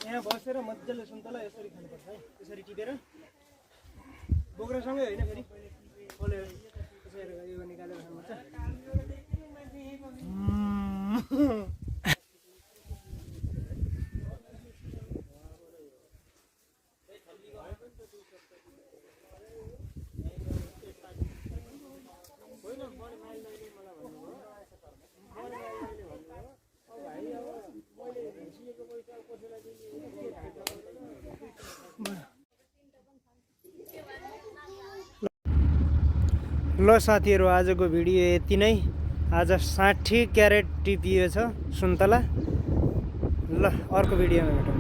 यहाँ बसेर मजाले सुन्तला यसरी खानुपर्छ है, यसरी टिपेर बोक्रासँगै होइन, फेरि पोलेर यसरी यो निकालेर खानुपर्छ। ल साथीहरु, आजको भिडियो यति नै। आज 60 क्यारेट टिपिएछ सुन्तला। ल अर्को भिडियोमा भेटौँ।